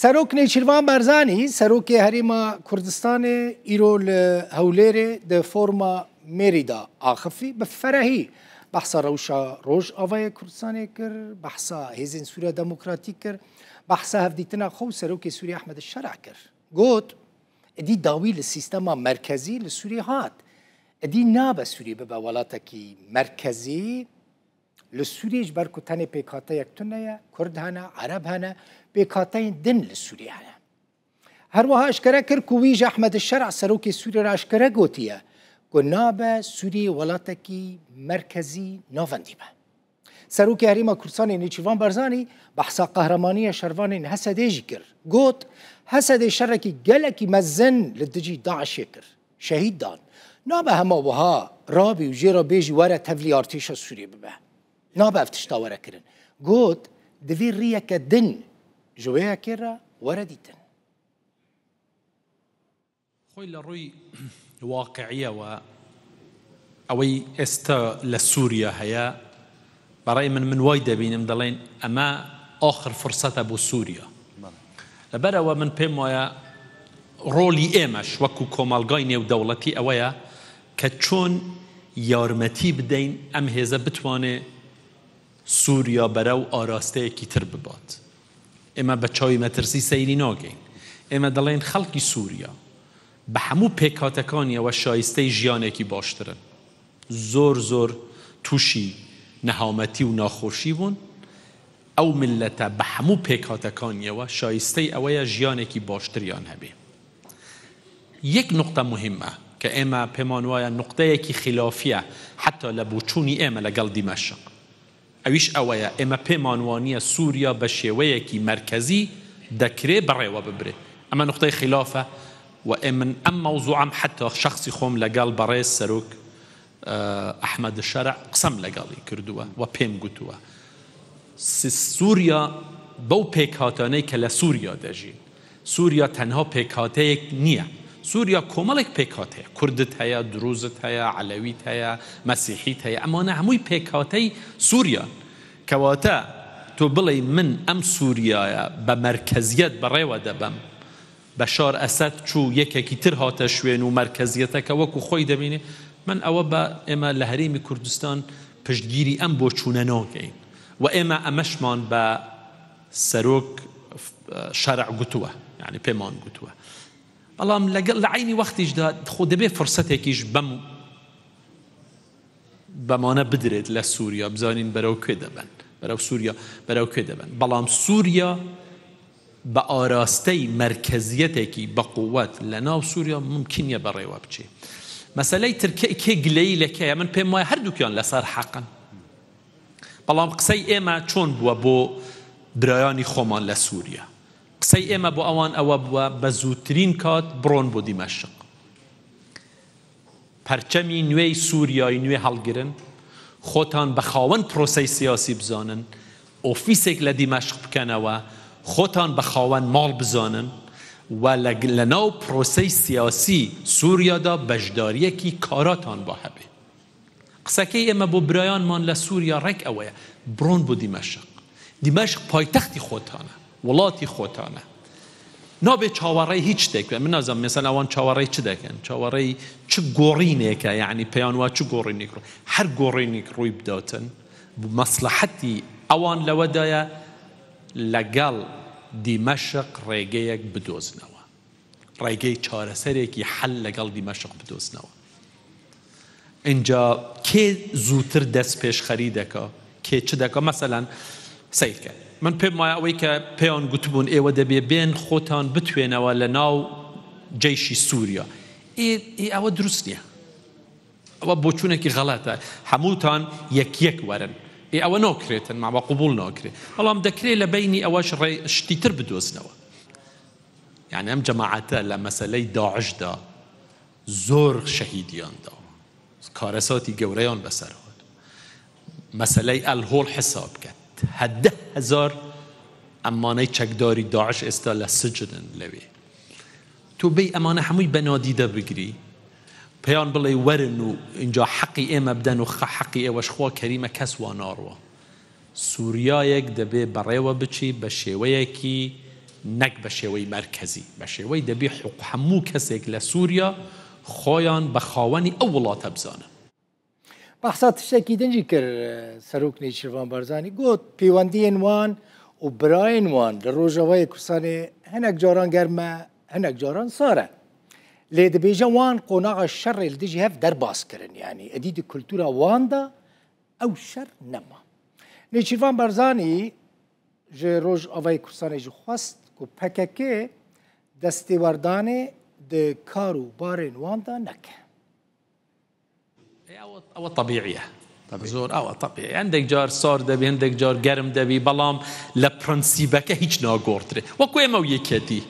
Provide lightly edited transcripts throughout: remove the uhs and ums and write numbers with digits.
سەرۆک نێچیروان بارزانی سەرۆکی هەرێما کوردستانê îro li Hewlêrê di forma mêrî da axifî bi ferehî behsa rewşa Rojavayê Kurdistanê kir, behsa Hêzên Sûriya Demokratîk kir, behsa hevdîtina xwe û Serokê Sûriya Ehmed Şerع kir. Got êdî dawî li sîstema merkezî li Sûriyê hat. Êdî nabe Sûriyê bibe welatekî merkezî li Sûriyê ji ber ku tenê pêkhate tune ye, Kurd hene, Ereb hene, pêkhateyên din li Sûriyê hene. Her wiha eşkere kir ku wî ji Ehmed Şerع Serokê Sûriyê re eşkere gotiye ku nabe Sûriyê welatekî merkezî navendî be. Serokê Herêma Kurdistanê Nêçîrvan Barzanî behsa qehremanîya şervanên Hesedê jî kir. Got Hesedê şerekî gelekî mezin li dijî Daişê kir. Şehîd dan. Nabe hema wiha rabî û jê re bêjî were tevlî artêşa Sûriyê bibe. Nabe ev tişta were kirin. Got divê rêyeke din ji wê yekê re were dîtin. خۆی لە ڕووی واقعیەوە ئەوەی ئێستا لە سووریا هەیە بەڕای من وای دەبینم دەڵێن ئەمە ئاخر فرسەتە بۆ سووریا لەبەرەوە من پێم وایە ڕۆلی ئێمەش وەکو کۆمەڵگای نێودەوڵەتی ئەوەیە کە چۆن یارمەتی بدەین ئەم هێزە بتوانێ سووریا بەرەو ئاراستەیەکی تر ببات. ئێمە بە چاوی مەترسی سەیری ناگەین. ئێمە دەڵێن خەڵکی سووریا بە هەموو پێکهاتەکانیەوە شایستەی ژیانێکی باشترن. زۆر تووشی نەهامەتی و ناخۆشی بوون. ئەو ملەتە بە هەموو پێکهاتەکانیەوە شایستەی ئەوەیە ژیانێکی باشتریان هەبێ. یەک نقطە مهمە کە ئێمە پێمان وایە نقطەیەکی خلافیە حتا لە بوچوونی ئێمە لەگەڵ دیمەشق. ئەویش ئەوەیە ئێمە پێمان وانییە سووریا بە شێوەیەکی مرکزی دەکرێ بەڕێوە ببرێ. ئەمە نقطەی خلافە و من ئەم مەوزوعم حتا شخصی خۆم لەگەڵ بەڕێز سەرۆک ئەحمەد شەرع قسەم لەگەڵی کردووە و پێم گوتووە سووریا بەو پێکهاتانەی کە لە سووریا دەژین سووریا تەنها پێکهاتەیەک نییە. سووریا کۆمەڵێک پێکهاتەیە. کوردت هەیە، دروزت هەیە، عەلەویت هەیە، مەسیحیت هەیە. ئەمانە هەمووی پێکهاتەی سووریان کەواتە تۆ بڵێ من ئەم سووریایە بە مەرکەزیەت بەڕێوە دەبەم. بەشار ئەسەد چوو یەکێکی تر هاتە شوێن و مەرکەزیەتەکە وەکو خۆی دەبینێ. من ئەوە بە ئێمە لە هەرێمی کوردستان پشتگیری ئەم بۆ چوونە ناکەین و ئێمە ئەمەشمان بە سەرۆک شەرع گوتووە، یعنی پێمان گوتووە. بەڵام لە عینی وەختیشدا خۆ دەبێ فرسەتێکیش بەمانە بدرێت لە سووریا بزانین بەرەو کوێ دەبن، بەرەو سووریا بەرەو کوێ دەبن. بەڵام سووریا بە ئاراستەی مرکزیەتێکی بە قووەت لە ناو سووریا ممکنیە بەڕێوە بچێ. مەسەلەی ترکیە کێ گلەیی لەکەیە من پێم وایە هەردووکیان لەسەر حەقن. بەڵام قسەی ئێمە چۆن بووە بۆ برایانی خۆمان لە سووریا؟ قسەی ئێمە بۆ ئەوان ئەوە بووە بە زووترین کات بڕۆن بۆ دیمەشق. پەرچەمی نوێی سووریای نوێ هەڵگرن، خۆتان بە خاوەن پرۆسەی سیاسی بزانن، ئۆفیسێک لە دیمەشق بکەنەوە، خۆتان بە خاوەن ماڵ بزانن و لە ناو پرۆسەی سیاسی سووریادا بەشداریەکی کاراتان با هەبێ. قسەکەی ئێمە بۆ برایانمان لە سووریا ڕێک ئەوەیە بڕۆن بۆ دیمەشق. دیمەشق پایتەختی خۆتانە، وڵاتی خۆتانە. نابێ چاوەڕێی هیچ شتێک بێ. من نازانم مەسەلا ئەوان چاوەڕێی چ دەکەن، چاوەڕێی چ گۆڕینێکە، یعنی پێیان وا چ گۆڕینێک هەر گۆڕینێک ڕووی بداتن مەسلەحەتی ئەوان لەوەدایە لەگەڵ دیمەشق ڕێگەیەک بدۆزنەوە، ڕێگەی چارەسەرێکی حەل لەگەڵ دیمەشق بدۆزنەوە. اینجا کێ زووتر دەست پێشخەری دەکا، کێ چ دەکا؟ مەسەلەن سیرکە من پێم وایە ئەوەی کە پێیان گوتبوون ئێوە دەبێ بێن خۆتان بتوێنەوە لە ناو جەیشی سووریا. ئەوە دروست نییە، ئەوە بۆچوونێکی غەڵەتە. هەمووتان یەک وەرن. ئەوە ناکرێتن، ماوە قبول ناکرێت. بەڵام دەکرێت لە بینی ئەوەش شتی تر بدۆزنەوە. یعنی ئەم جەماعەتە لە مەسەلەی داعشدا زۆر شەهیدیاندا، کارەساتی گەورەیان بەسەر هات. مەسەلەی ئەلهۆڵ حساب کرد. 10,000 ئەمانەی چەکداری داعش ئێستا لە سجنن لەوێ. تۆ بێ ئەمانە هەمووی بەنادیدە بگری، پێیان بڵێ وەرن و اینجا حەقی ئێمە بدەن و حەقی ئێوەش خوا کەریمە کەس وا ناڕوە. سووریایەک دەبێ بەڕێوە بچی بە شێوەیەکی نەک بە شێوەی مەرکەزی بە شێوەی دەبێ هەموو کەسێک لە سووریا خۆیان بە خاوەنی ئەو وڵاتە بزانن. بەحسا تشتێکی دەنجی کرد سەرۆک نێچیروان بارزانی گوت پەیوەندیên وان و برایên وان لە ڕۆژاوای کوردستانê hinek caran germe hinek caran sar e. Lê dibêje wan qonaxa şerê li dijî hev derbas kirin yanî edî di kultûra wan da ew şer nema. Nêçîrvan Barzanî ji Rojavayê Kurdistanê jî xwest ku PKK destêwerdanê di kar û barên wan da neke. ئەوە طبیعیە زۆر ئەوە طبیعی هەندێک جار سار دەبی هەندێک جار گەرم دەبی بەڵام لە پرەنسیبەکە هیچ ناگۆڕترێ وەکو ئێمە و یەکێتی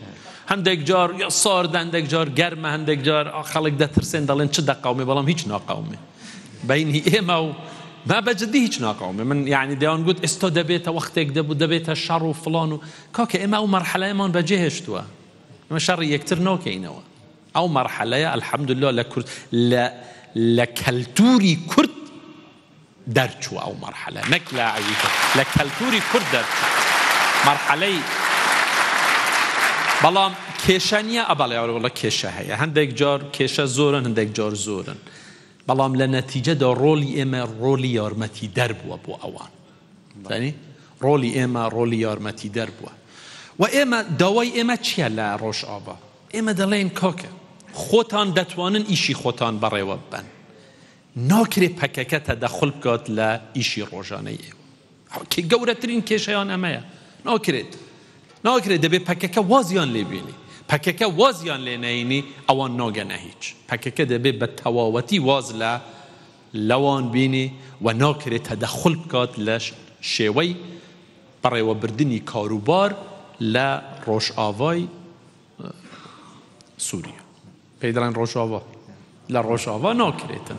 هەندێک جار سارد هەندێک جار گەرمە هەندێک جار خەڵک دەترسێن دەڵێن چ دەقاومێ بەڵام هیچ ناقاومێ بەینی ئێمە و ما بەجددی هیچ ناقاومێ من یعنی دەیان گوت ئێستا دەبێتە وەختێک دەبوو دەبێتە شەڕ و فڵان و کاکە ئێمە ئەو مەرحەلەیەمان بەجێهێشتووە ئێمە شەڕی یەکتر ناکەینەوە ئەو مەرحەلەیە الحەمدولله لە کورد لە کەلتوری کورد دەرچووە ئەو مەرحەلە نەک لە عەویتە لە کەلتوری کورد دەرچووە مەرحەلەی بەڵام کێشە نییە ئەبەڵێ وەڵە کێشە هەیە هەندێک جار کێشە زۆرن هەندێک جار زۆرن بەڵام لە نەتیجەدا ڕۆلی ئێمە ڕۆلی یارمەتی دەربووە بۆ ئەوان زانی ڕۆلی ئێمە ڕۆلی یارمەتی دەربووە و ئێمە داوای ئێمە چییە لە ڕۆژئاوا ئێمە دەڵێن کاکە خۆتان دەتوانن ئیشی خۆتان بەڕێوە ببەن ناکرێت پەکەکە تەدەخل بکات لە ئیشی ڕۆژانەی ئێوە کە گەورەترین کێشەیان ئەمەیە ناکرێت دەبێت پەکەکە وازیان لێبینی پەکەکە وازیان لێ نەینی ئەوان ناگەنە هیچ پەکەکە دەبێت بە تەواوەتی واز لەوان بینی و ناکرێت تەدەخل بکات لە شێوەی بەڕێوەبردنی کاروبار لە ڕۆژئاوای سووریا پێی دەڵێن ڕۆژئاوا لە ڕۆژئاوا ناکرێتن